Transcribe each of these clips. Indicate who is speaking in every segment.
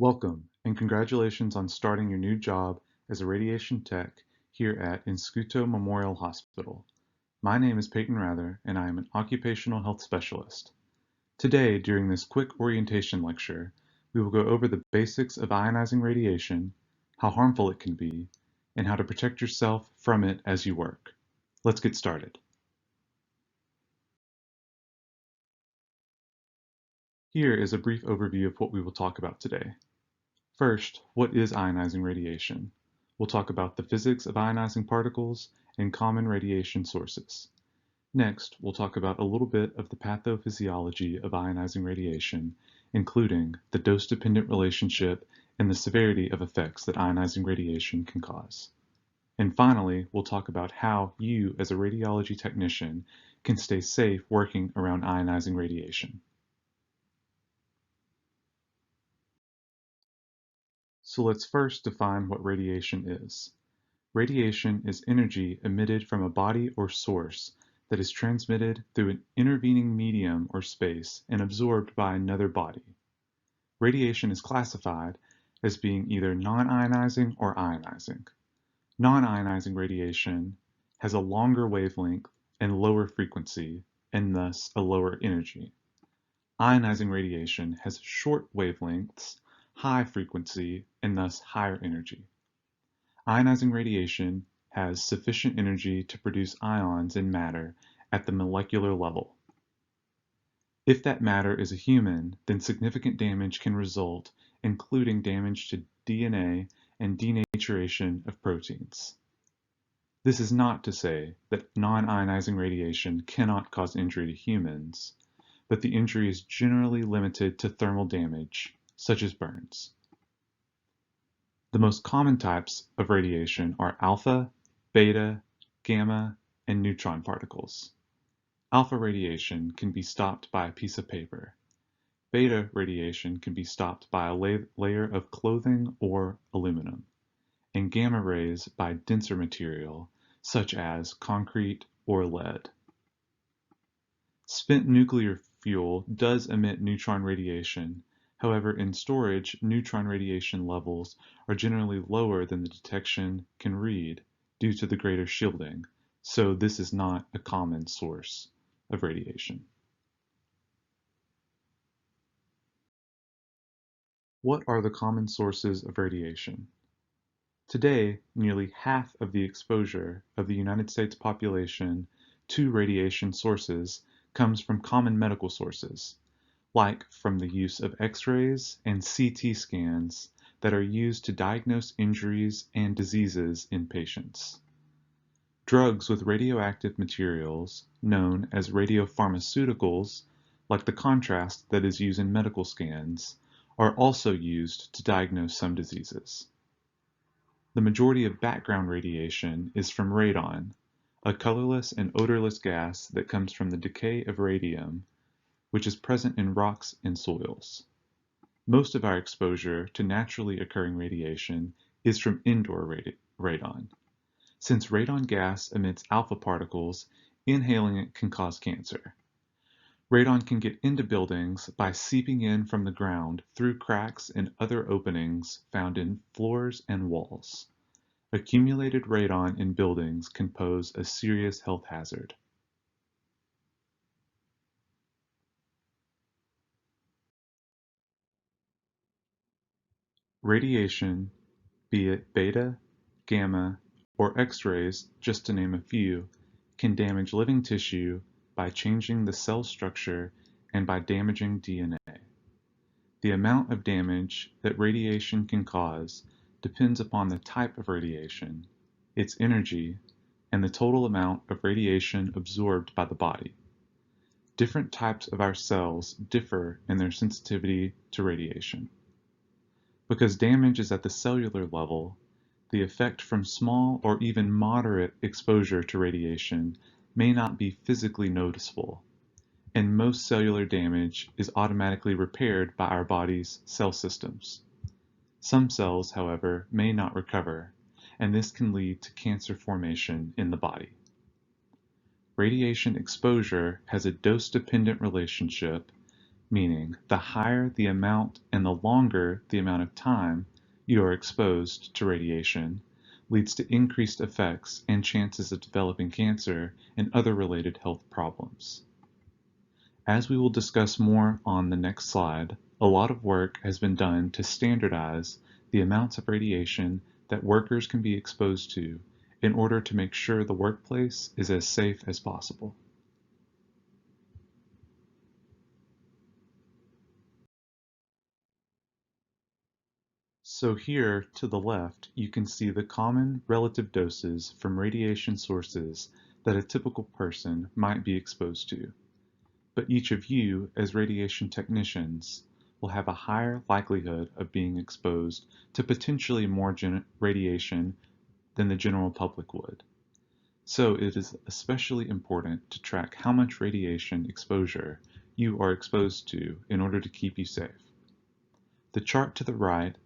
Speaker 1: Welcome, and congratulations on starting your new job as a radiation tech here at Inscuto Memorial Hospital. My name is Peyton Rather, and I am an occupational health specialist. Today, during this quick orientation lecture, we will go over the basics of ionizing radiation, how harmful it can be, and how to protect yourself from it as you work. Let's get started. Here is a brief overview of what we will talk about today. First, what is ionizing radiation? We'll talk about the physics of ionizing particles and common radiation sources. Next, we'll talk about a little bit of the pathophysiology of ionizing radiation, including the dose-dependent relationship and the severity of effects that ionizing radiation can cause. And finally, we'll talk about how you, as a radiology technician, can stay safe working around ionizing radiation. So let's first define what radiation is. Radiation is energy emitted from a body or source that is transmitted through an intervening medium or space and absorbed by another body. Radiation is classified as being either non-ionizing or ionizing. Non-ionizing radiation has a longer wavelength and lower frequency, and thus a lower energy. Ionizing radiation has short wavelengths, high frequency, and thus higher energy. Ionizing radiation has sufficient energy to produce ions in matter at the molecular level. If that matter is a human, then significant damage can result, including damage to DNA and denaturation of proteins. This is not to say that non-ionizing radiation cannot cause injury to humans, but the injury is generally limited to thermal damage, such as burns. The most common types of radiation are alpha, beta, gamma, and neutron particles. Alpha radiation can be stopped by a piece of paper. Beta radiation can be stopped by a layer of clothing or aluminum, and gamma rays by denser material, such as concrete or lead. Spent nuclear fuel does emit neutron radiation. However, in storage, neutron radiation levels are generally lower than the detection can read due to the greater shielding, so this is not a common source of radiation. What are the common sources of radiation? Today, nearly half of the exposure of the United States population to radiation sources comes from common medical sources, like from the use of X-rays and CT scans that are used to diagnose injuries and diseases in patients. Drugs with radioactive materials, known as radiopharmaceuticals, like the contrast that is used in medical scans, are also used to diagnose some diseases. The majority of background radiation is from radon, a colorless and odorless gas that comes from the decay of radium, which is present in rocks and soils. Most of our exposure to naturally occurring radiation is from indoor radon. Since radon gas emits alpha particles, inhaling it can cause cancer. Radon can get into buildings by seeping in from the ground through cracks and other openings found in floors and walls. Accumulated radon in buildings can pose a serious health hazard. Radiation, be it beta, gamma, or X-rays, just to name a few, can damage living tissue by changing the cell structure and by damaging DNA. The amount of damage that radiation can cause depends upon the type of radiation, its energy, and the total amount of radiation absorbed by the body. Different types of our cells differ in their sensitivity to radiation. Because damage is at the cellular level, the effect from small or even moderate exposure to radiation may not be physically noticeable, and most cellular damage is automatically repaired by our body's cell systems. Some cells, however, may not recover, and this can lead to cancer formation in the body. Radiation exposure has a dose-dependent relationship, meaning the higher the amount and the longer the amount of time you are exposed to radiation leads to increased effects and chances of developing cancer and other related health problems. As we will discuss more on the next slide, a lot of work has been done to standardize the amounts of radiation that workers can be exposed to in order to make sure the workplace is as safe as possible. So here to the left, you can see the common relative doses from radiation sources that a typical person might be exposed to. But each of you, as radiation technicians, will have a higher likelihood of being exposed to potentially more radiation than the general public would. So it is especially important to track how much radiation exposure you are exposed to in order to keep you safe. The chart to the right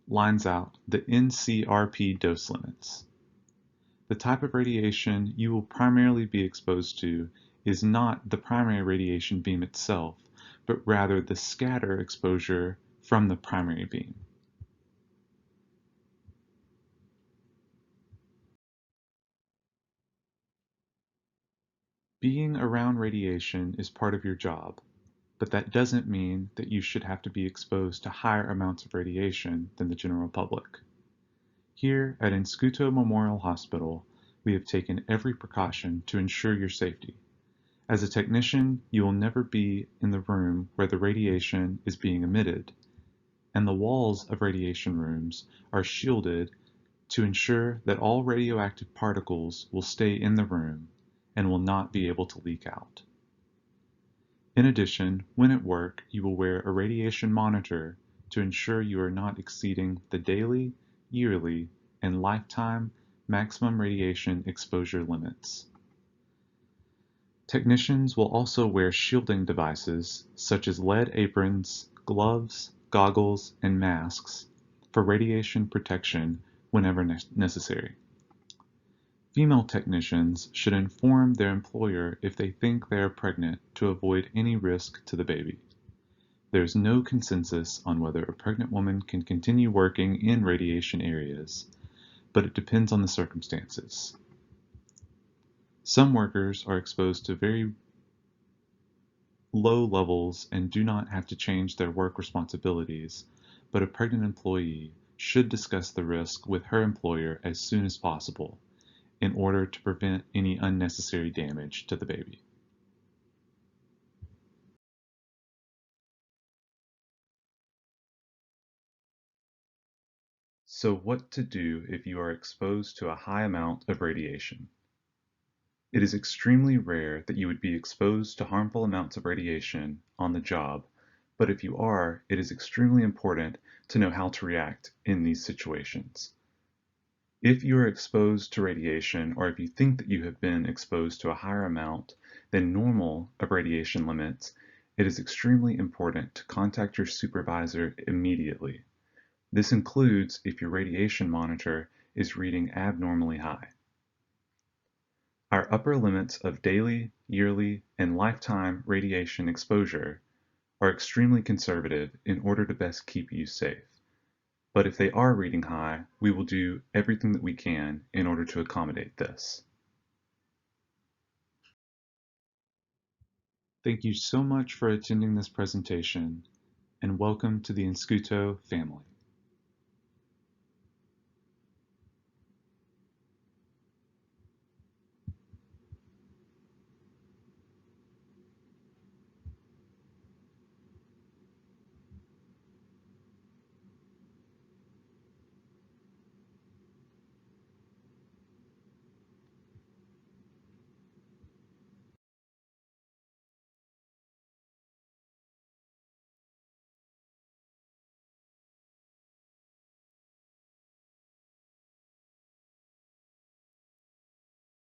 Speaker 1: lines out the NCRP dose limits. The type of radiation you will primarily be exposed to is not the primary radiation beam itself, but rather the scatter exposure from the primary beam. Being around radiation is part of your job, but that doesn't mean that you should have to be exposed to higher amounts of radiation than the general public. Here at Inscuto Memorial Hospital, we have taken every precaution to ensure your safety. As a technician, you will never be in the room where the radiation is being emitted, and the walls of radiation rooms are shielded to ensure that all radioactive particles will stay in the room and will not be able to leak out. In addition, when at work, you will wear a radiation monitor to ensure you are not exceeding the daily, yearly, and lifetime maximum radiation exposure limits. Technicians will also wear shielding devices such as lead aprons, gloves, goggles, and masks for radiation protection whenever necessary. Female technicians should inform their employer if they think they are pregnant to avoid any risk to the baby. There is no consensus on whether a pregnant woman can continue working in radiation areas, but it depends on the circumstances. Some workers are exposed to very low levels and do not have to change their work responsibilities, but a pregnant employee should discuss the risk with her employer as soon as possible in order to prevent any unnecessary damage to the baby. So what to do if you are exposed to a high amount of radiation? It is extremely rare that you would be exposed to harmful amounts of radiation on the job, but if you are, it is extremely important to know how to react in these situations. If you are exposed to radiation, or if you think that you have been exposed to a higher amount than normal of radiation limits, it is extremely important to contact your supervisor immediately. This includes if your radiation monitor is reading abnormally high. Our upper limits of daily, yearly, and lifetime radiation exposure are extremely conservative in order to best keep you safe. But if they are reading high, we will do everything that we can in order to accommodate this. Thank you so much for attending this presentation, and welcome to the Inscuto family.